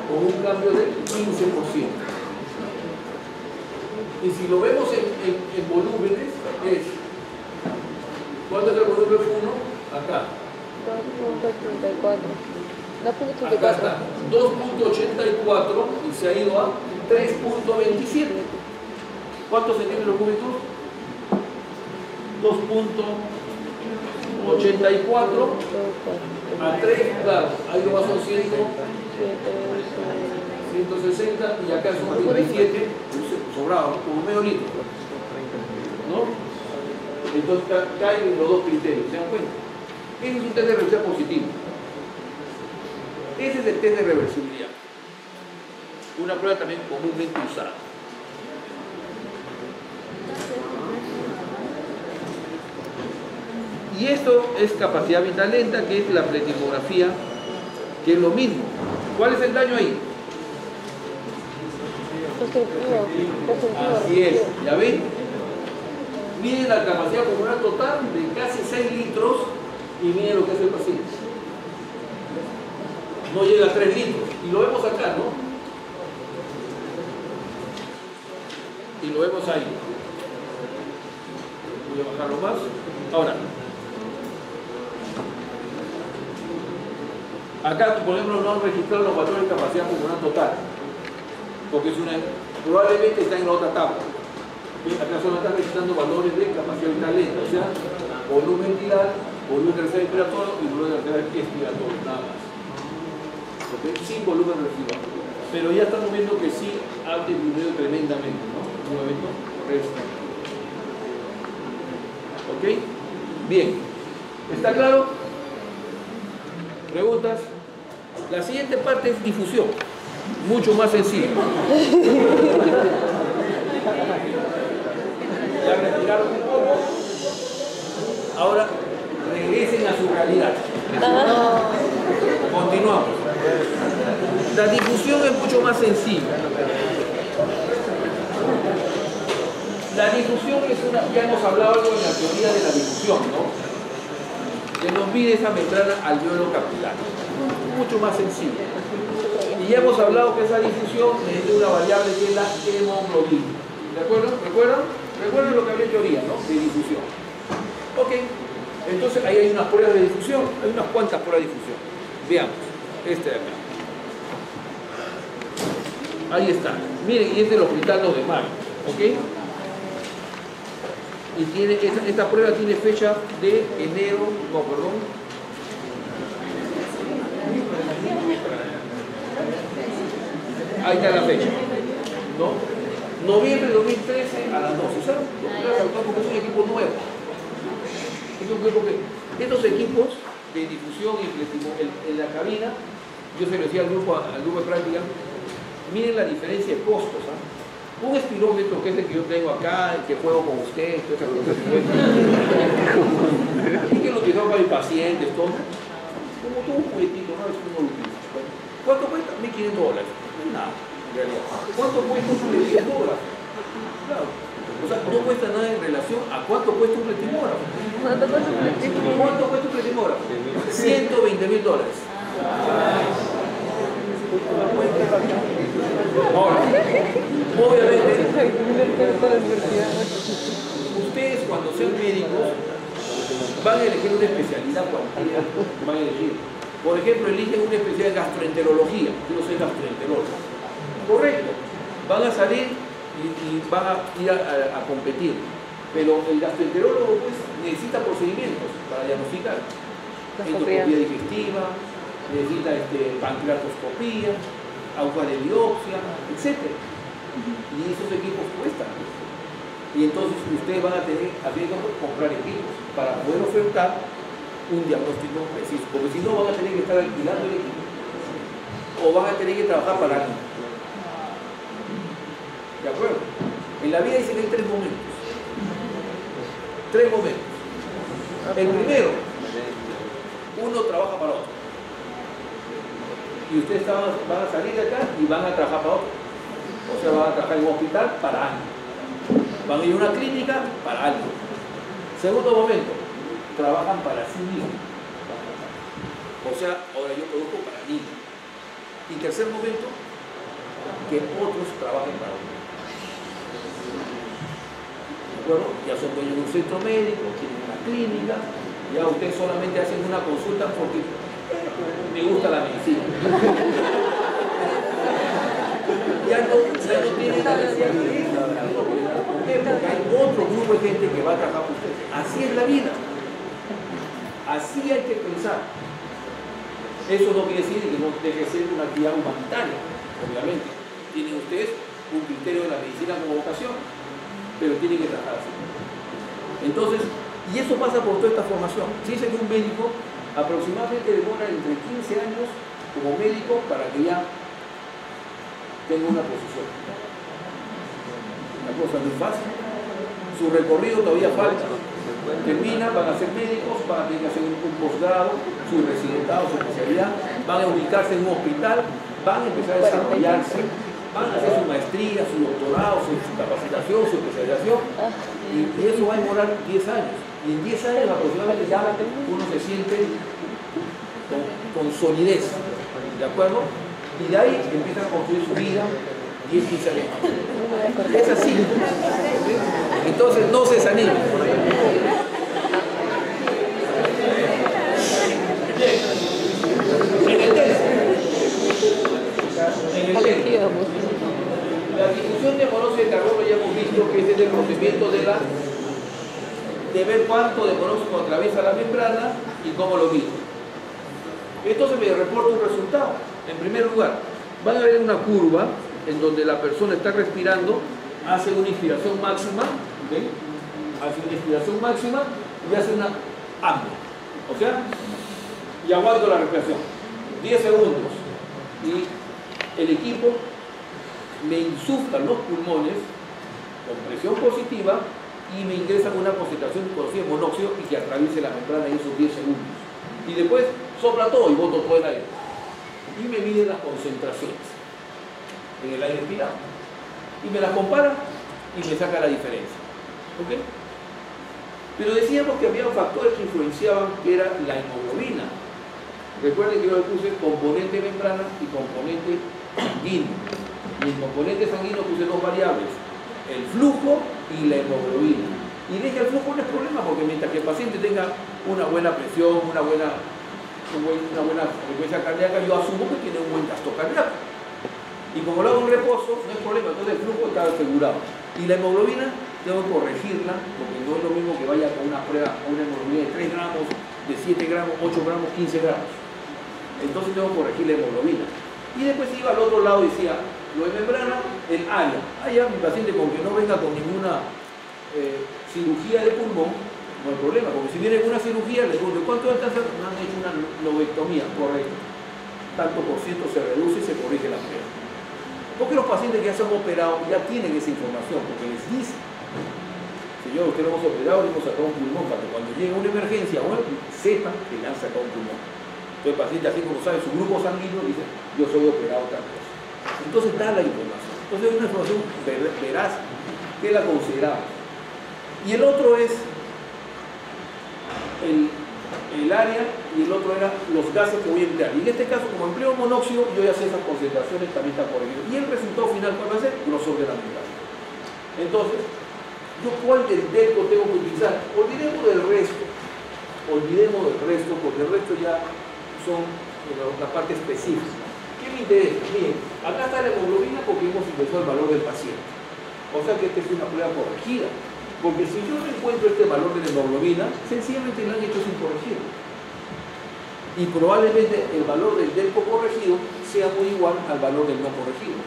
con un cambio de 15%. Y si lo vemos en volúmenes, es ¿cuánto es el volumen BEF1? Acá. 2.84. Acá está, 2.84 y se ha ido a 3.27. ¿Cuántos centímetros cúbicos? 2.84 a 3, claro, ahí lo son 160 y acá son 27, sobrado, ¿no? Como medio litro, ¿no? Entonces caen los dos criterios, ¿se dan cuenta? Ese es un test de reversibilidad positivo. Ese es el test de reversibilidad. Una prueba también comúnmente usada. Y esto es capacidad vital lenta, que es la pletismografía, que es lo mismo. ¿Cuál es el daño ahí? Así es, ¿ya ven? Miren la capacidad pulmonar total de casi 6 litros y miren lo que hace el paciente. No llega a 3 litros. Y lo vemos acá, ¿no? Y lo vemos ahí. Voy a bajarlo más. Ahora, acá, por ejemplo, no han registrado los valores de capacidad pulmonar total, porque es probablemente está en la otra tabla. Acá solo están registrando valores de capacidad vital lenta, o sea, volumen vital, volumen respiratorio y volumen expiratorio, nada más. ¿Okay? Sin volumen residual. Pero ya estamos viendo que sí ha disminuido tremendamente, ¿no? Un momento, resta. ¿Ok? Bien. ¿Está claro? ¿Preguntas? La siguiente parte es difusión, mucho más sencillo. Ya retiraron un poco. Ahora regresen a su realidad. Continuamos. La difusión es mucho más sencilla. La difusión es ya hemos hablado algo en la teoría de la difusión, ¿no? Que nos mide esa membrana alveolo capilar. Mucho más sencillo. Y ya hemos hablado que esa difusión mediante una variable que es la hemoglobina. ¿De acuerdo? ¿Recuerdan lo que hablé en teoría, ¿no? De difusión. Ok. Entonces ahí hay unas pruebas de difusión. Hay unas cuantas pruebas de difusión. Veamos. Este de acá. Ahí está. Miren, y es del Hospital Los de Mayo. ¿Ok? Y tiene, esta prueba tiene fecha de enero, no, perdón. Ahí está la fecha, ¿no? Noviembre de 2013 a las 12. ¿Saben? Porque es un equipo nuevo. Estos equipos de difusión en la cabina, yo se lo decía al grupo de práctica, miren la diferencia de costos, ¿ah? Un espirómetro, que es el que yo tengo acá, el que juego con ustedes, todas esas cosas y que lo utilizo para mis pacientes, todo. Como todo un juguetito, ¿no? Es uno lo utiliza. ¿Cuánto cuesta? $1.500. No es nada, en realidad. ¿Cuánto cuesta un $1.500? Claro. O sea, no cuesta nada en relación a cuánto cuesta un pletimógrafo. ¿Cuánto cuesta un pletimógrafo? $120.000. Ahora, obviamente, ustedes cuando sean médicos van a elegir una especialidad cualquiera, van a elegir. Por ejemplo, eligen una especialidad de gastroenterología. Yo no soy gastroenterólogo. Correcto. Van a salir y van a ir a competir. Pero el gastroenterólogo pues, necesita procedimientos para diagnosticar. Endoscopía digestiva, necesita pancreatoscopía, aguja de biopsia, etc. Y esos equipos cuestan. Y entonces ustedes van a tener que comprar equipos para poder ofertar un diagnóstico preciso. Porque si no van a tener que estar alquilando el equipo. O van a tener que trabajar para alguien. ¿De acuerdo? En la vida dicen que hay 3 momentos. 3 momentos. El primero, uno trabaja para otro. Y ustedes van a salir de acá y van a trabajar para otro. O sea, van a trabajar en un hospital para alguien. Van a ir a una clínica para alguien. Segundo momento, trabajan para sí mismos. O sea, ahora yo produzco para mí. Y tercer momento, que otros trabajen para uno. ¿De acuerdo? Ya son dueños de un centro médico, tienen una clínica, ya ustedes solamente hacen una consulta porque me gusta la medicina. ya no tienen la necesidad porque hay otro grupo de gente que va a trabajar con ustedes. Así es la vida. Así hay que pensar. Eso no quiere decir que no deje de ser una actividad humanitaria, obviamente. Tienen ustedes un criterio de la medicina como vocación, pero tienen que trabajar así. Entonces, Y eso pasa por toda esta formación. Se dice que un médico aproximadamente demora entre 15 años como médico para que ya tenga una posición. La cosa no es fácil. Su recorrido todavía falta. Terminan, van a ser médicos, van a tener que hacer un posgrado, su residentado, su especialidad, van a ubicarse en un hospital, van a empezar a desarrollarse, van a hacer su maestría, su doctorado, su capacitación, su especialización, y eso va a demorar 10 años. Y en 10 años aproximadamente ya uno se siente con solidez, ¿de acuerdo? Y de ahí empiezan a construir su vida 10, 15 años. Es así. Entonces no se desanimen. En el test. La difusión de monóxido de carbono ya hemos visto que es el procedimiento de ver cuánto de monóxido atraviesa la membrana y cómo lo mide. Entonces me reporta un resultado. En primer lugar, van a ver una curva en donde la persona está respirando, hace una inspiración máxima, ¿okay? Hace una inspiración máxima y hace una apnea. O sea, y aguanto la respiración. 10 segundos. Y el equipo me insufla los pulmones con presión positiva y me ingresa una concentración conocida de monóxido y que atraviese la membrana en esos 10 segundos. Y después sopla todo y boto todo el aire. Y me mide las concentraciones en el aire expirado. Y me las compara y me saca la diferencia. ¿Ok? Pero decíamos que había factores que influenciaban, que era la hemoglobina. Recuerden que yo le puse componente membrana y componente sanguíneo. Y en componente sanguíneo puse dos variables, el flujo y la hemoglobina. Y dije el flujo no es problema porque mientras que el paciente tenga una buena presión, una buena frecuencia cardíaca, yo asumo que tiene un buen gasto cardíaco. Y como lo hago en reposo, no hay problema, entonces el flujo está asegurado. Y la hemoglobina tengo que corregirla, porque no es lo mismo que vaya con una prueba, con una hemoglobina de 3 gramos, de 7 gramos, 8 gramos, 15 gramos. Entonces tengo que corregir la hemoglobina. Y después iba al otro lado y decía, lo de membrana, el área. Allá mi paciente con que no venga con ninguna cirugía de pulmón, no hay problema, porque si viene con una cirugía, le pregunto, ¿cuánto de cáncer? Me han hecho una lobectomía, correcto. Tanto por ciento se reduce y se corrige la prueba. Porque los pacientes que ya se han operado ya tienen esa información, porque les dicen, señor, usted lo hemos operado, le hemos sacado un pulmón, para que cuando llegue una emergencia, bueno, sepan que le han sacado un pulmón. Entonces el paciente, así como sabe su grupo sanguíneo, dice, yo soy operado tal cosa. Entonces da la información. Entonces es una información veraz que la consideramos. Y el otro es el área y el otro era los gases que voy a emplear. Y en este caso, como empleo monóxido, yo ya sé esas concentraciones, también está corregido. Y el resultado final, ¿cuál va a ser? Grosor de la membrana. Entonces, ¿yo cuál del delco tengo que utilizar? Olvidemos del resto, porque el resto ya son la parte específica. ¿Qué me interesa? Miren, acá está la hemoglobina porque hemos ingresado el valor del paciente. O sea que esta es una prueba corregida. Porque si yo no encuentro este valor de la hemoglobina, sencillamente lo han hecho sin corregir. Y probablemente el valor del delco corregido sea muy igual al valor del no corregido.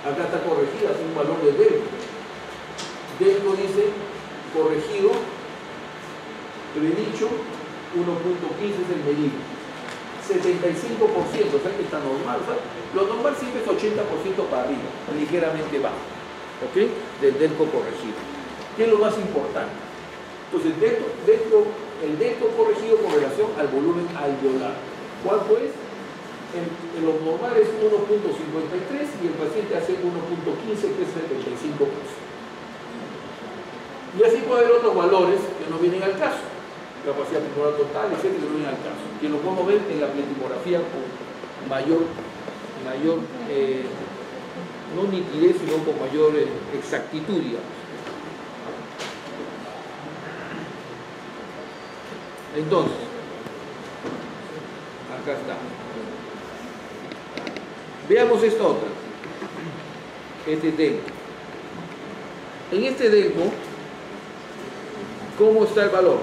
Acá está corregida, es un valor del delco. Delco dice corregido, predicho, 1.15 es el medido. 75%, o sea que está normal. O sea, lo normal siempre es 80% para arriba, ligeramente bajo. ¿Ok? Del delco corregido. ¿Qué es lo más importante? Entonces, el delco corregido con relación al volumen alveolar. ¿Cuál pues? En los normales 1.53 y el paciente hace 1.15, que es 75%. Y así puede haber otros valores que no vienen al caso. Capacidad pulmonar total, etcétera, que no vienen al caso. Que lo podemos ver en la pletimografía con mayor no nitidez, sino con mayor exactitud, digamos. Entonces, acá está. Veamos esta otra. Este delco. En este delco, ¿cómo está el valor?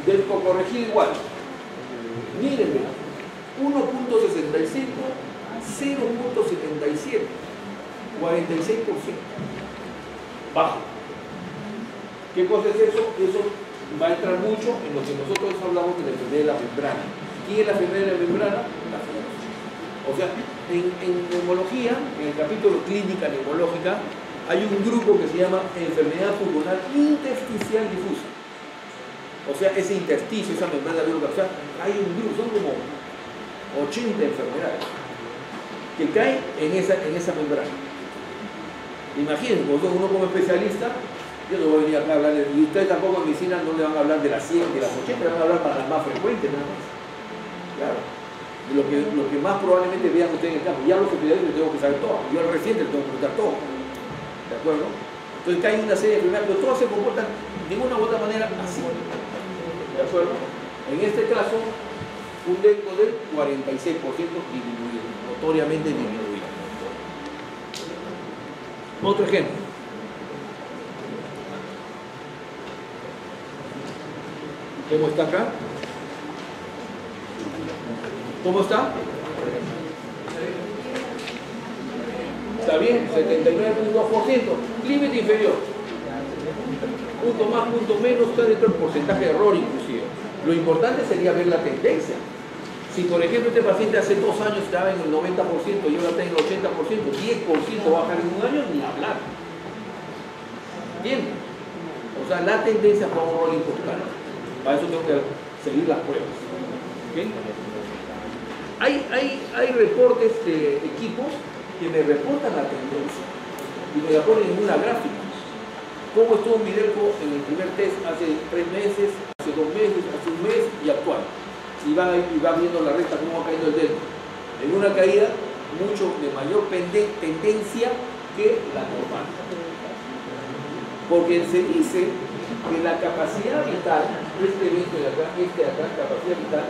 Delco corregido igual. Mírenme. 1.65, 0.77, 46%. Bajo. ¿Qué cosa es eso? Eso va a entrar mucho en lo que nosotros hablamos de la enfermedad de la membrana. ¿Quién es la enfermedad de la membrana? La fibrosis. O sea, en neumología, en el capítulo clínica neumológica, hay un grupo que se llama enfermedad pulmonar intersticial difusa. O sea, ese intersticio, esa membrana alveolar, o sea, hay un grupo, son como 80 enfermedades que caen en esa membrana. Imagínense, uno como especialista, yo no voy a venir acá a hablar y ustedes tampoco en medicina no le van a hablar de las 100, de las 80, le van a hablar para las más frecuentes nada más. Claro. Lo que más probablemente vean ustedes en el campo. Ya los especialistas les tengo que saber todo. Yo al reciente les tengo que preguntar todo. ¿De acuerdo? Entonces caen una serie de enfermedades, pero todas se comportan de una u otra manera así. ¿De acuerdo? En este caso, un delco del 46% disminuido, notoriamente disminuido. Otro ejemplo. ¿Cómo está acá? ¿Cómo está? Está bien, 79.2%. Límite inferior. Punto más, punto menos, está dentro del porcentaje de error inclusive. Lo importante sería ver la tendencia. Si por ejemplo este paciente hace 2 años estaba en el 90% y ahora está en el 80%, 10% bajar en un año, ni hablar. ¿Entienden? O sea, la tendencia juega un rol importante. Para eso tengo que seguir las pruebas. ¿Okay? Hay reportes de equipos que me reportan la tendencia y me la ponen en una gráfica. ¿Cómo estuvo mi delco en el primer test hace 3 meses, hace 2 meses, hace un mes y actual? Si va viendo la recta cómo va cayendo el delco. En una caída mucho de mayor tendencia que la normal. Porque se dice que la capacidad vital, este evento de acá, capacidad vital,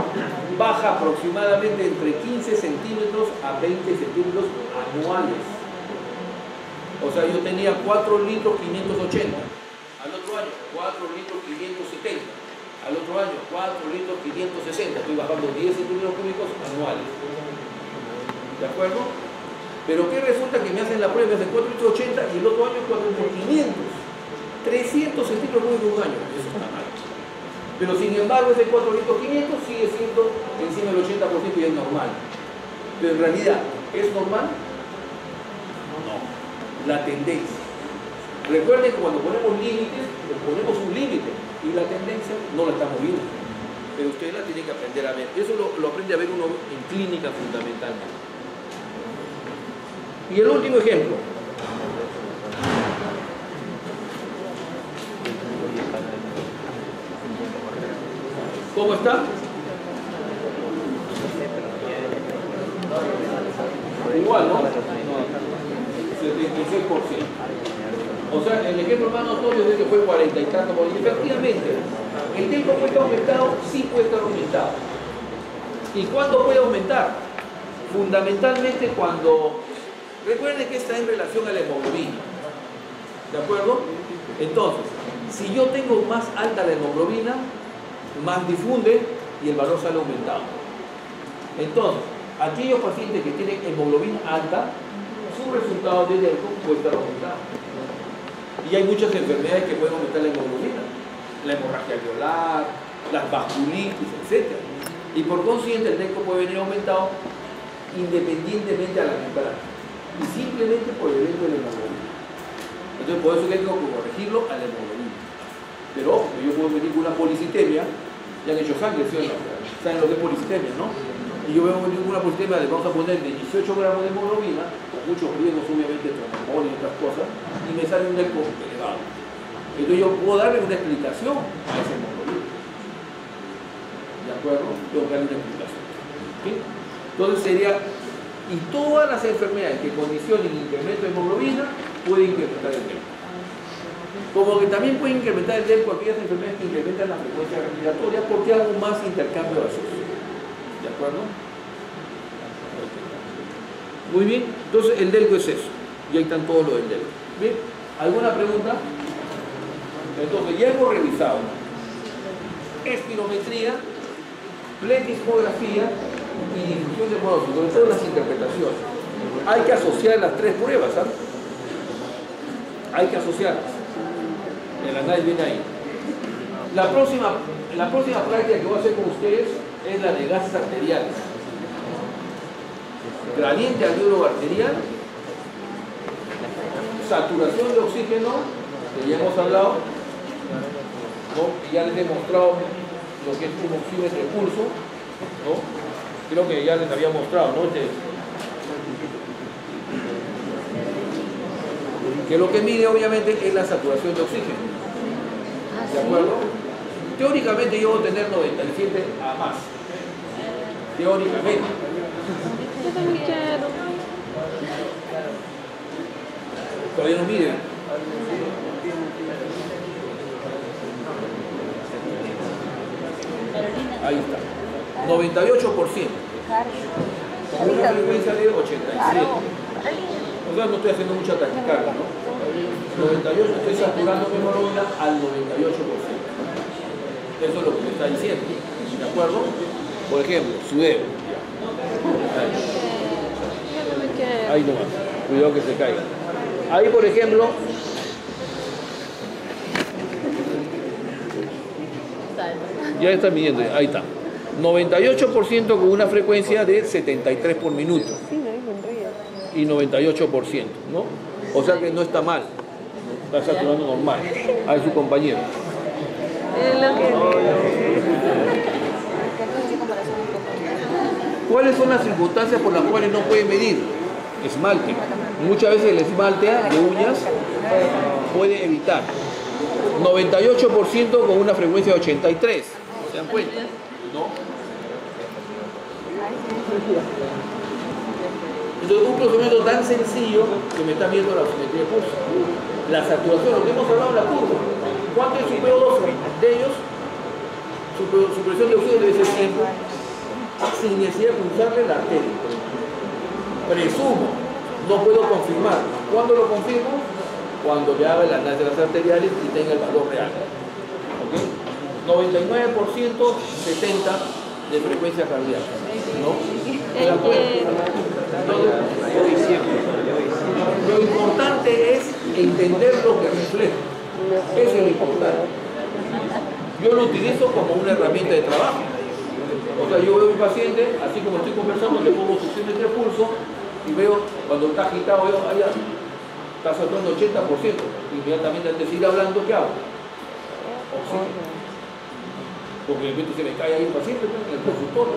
baja aproximadamente entre 15 centímetros a 20 centímetros anuales. O sea, yo tenía 4 litros 580, al otro año 4 litros 570, al otro año 4 litros 560, estoy bajando 10 centímetros cúbicos anuales. ¿De acuerdo? Pero ¿qué resulta? Que me hacen la prueba, me hacen 4 litros 80 y el otro año 4 litros 500. 300 centímetros cúbicos en un año, eso está mal. Pero sin embargo ese 4 litros 500 sigue siendo encima del 80% y es normal. Pero en realidad, ¿es normal? No. La tendencia. Recuerden que cuando ponemos límites, ponemos un límite y la tendencia no la estamos viendo. Pero ustedes la tienen que aprender a ver. Eso lo aprende a ver uno en clínica fundamentalmente. Y el último ejemplo. ¿Cómo está? Igual, ¿no? 76%. O sea, el ejemplo más notorio es que fue 40 y tanto por ciento. Efectivamente, el delco puede estar aumentado, sí puede estar aumentado. ¿Y cuándo puede aumentar? Fundamentalmente cuando... Recuerden que está en relación a la hemoglobina. ¿De acuerdo? Entonces, si yo tengo más alta la hemoglobina, más difunde y el valor sale aumentado. Entonces, aquellos pacientes que tienen hemoglobina alta, su resultado de delco puede estar aumentado. Y hay muchas enfermedades que pueden aumentar la hemoglobina, la hemorragia alveolar, las vasculitis, etc. Y por consiguiente el delco puede venir aumentado independientemente a la membrana y simplemente por el evento de la hemoglobina. Entonces por eso que tengo que corregirlo a la hemoglobina. Pero ojo, yo puedo venir con una policitemia, ya han hecho sangre, ¿sí o no? ¿Saben lo que es policitemia, no? Y yo veo venir con una policitemia, le vamos a poner de 18 gramos de hemoglobina, con muchos riesgos obviamente, trombol y otras cosas, y me sale un delco elevado. Entonces yo puedo darle una explicación a esa hemoglobina. ¿De acuerdo? Tengo que darle una explicación. ¿Sí? Entonces sería, y todas las enfermedades que condicionen incremento de hemoglobina pueden incrementar el delco. Como que también puede incrementar el delco aquellas enfermedades que incrementan la frecuencia respiratoria porque hago más intercambio gaseoso. ¿De acuerdo? Muy bien, entonces el delco es eso. Y ahí están todos los del delco. ¿Bien? ¿Alguna pregunta? Entonces ya hemos revisado espirometría, pletismografía y difusión de modos, sobre todo las interpretaciones. Hay que asociar las 3 pruebas, ¿sabes? Hay que asociarlas. El análisis viene ahí. La próxima práctica que voy a hacer con ustedes es la de gases arteriales. Gradiente alveolo arterial, saturación de oxígeno, que ya hemos hablado, ¿no? Y ya les he mostrado lo que es un oxímetro de pulso, ¿no? Creo que ya les había mostrado, ¿no? Que lo que mide obviamente es la saturación de oxígeno. ¿De acuerdo? Teóricamente yo voy a tener 97 a más. Teóricamente. Yo también quiero. Todavía no miden. Ahí está. 98%. Con una frecuencia de 87. O sea, no estoy haciendo mucha taquicardia, ¿no? 98, estoy saturando mi hemoglobina al 98%. Eso es lo que me está diciendo. ¿De acuerdo? Por ejemplo, sudeo. Ahí nomás. Cuidado que se caiga. Ahí, por ejemplo, ya está midiendo. Ahí está. 98% con una frecuencia de 73 por minuto. Y 98%, ¿no? O sea que no está mal. Está saturando normal. Ahí su compañero. ¿Cuáles son las circunstancias por las cuales no puede medir? Esmalte. Muchas veces el esmalte de uñas puede evitar. 98% con una frecuencia de 83. ¿Se dan cuenta? ¿No? Entonces, un procedimiento tan sencillo que me está viendo la oximetría de pulso. La saturación, lo que hemos hablado en la curva. ¿Cuánto es su PO2 de ellos? Su presión de oxígeno debe ser siempre sin necesidad de pulsarle la arteria. Presumo, no puedo confirmar. ¿Cuándo lo confirmo? Cuando le haga el análisis de las arteriales y tenga el valor real. ¿Ok? 99%, 70% de frecuencia cardíaca. ¿No? Lo importante es entender lo que refleja. Eso es lo importante. Yo lo utilizo como una herramienta de trabajo. O sea, yo veo a mi paciente, así como estoy conversando, le pongo su oxímetro de pulso y veo cuando está agitado, veo allá, está saturando 80%. Inmediatamente antes de seguir hablando, ¿qué hago? Oxígeno. Porque de repente se me cae ahí un paciente en el consultorio.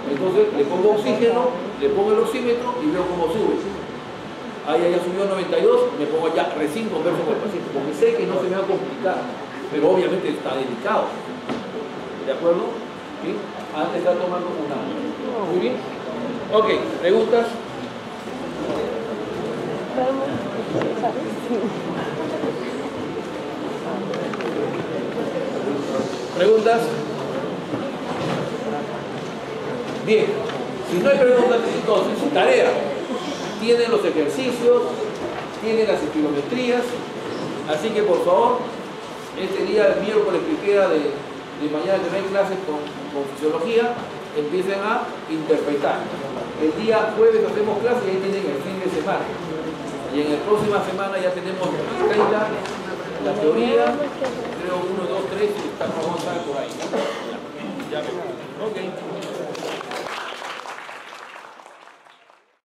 Entonces le pongo oxígeno, le pongo el oxímetro y veo cómo sube. Ahí ya subió 92, me pongo ya recién converso con el paciente, porque sé que no se me va a complicar, pero obviamente está delicado. ¿De acuerdo? ¿Sí? Antes está tomando una. Muy bien. Ok, ¿preguntas? ¿Preguntas? Bien, si no hay preguntas, entonces, tarea. Tienen los ejercicios, tienen las espirometrías, así que por favor, este día, el miércoles que queda de mañana que no hay clases con fisiología, empiecen a interpretar. El día jueves hacemos clases y ahí tienen el fin de semana. Y en la próxima semana ya tenemos 30, la teoría, creo 1, 2, 3, y estamos avanzando por ahí. Ya, ok.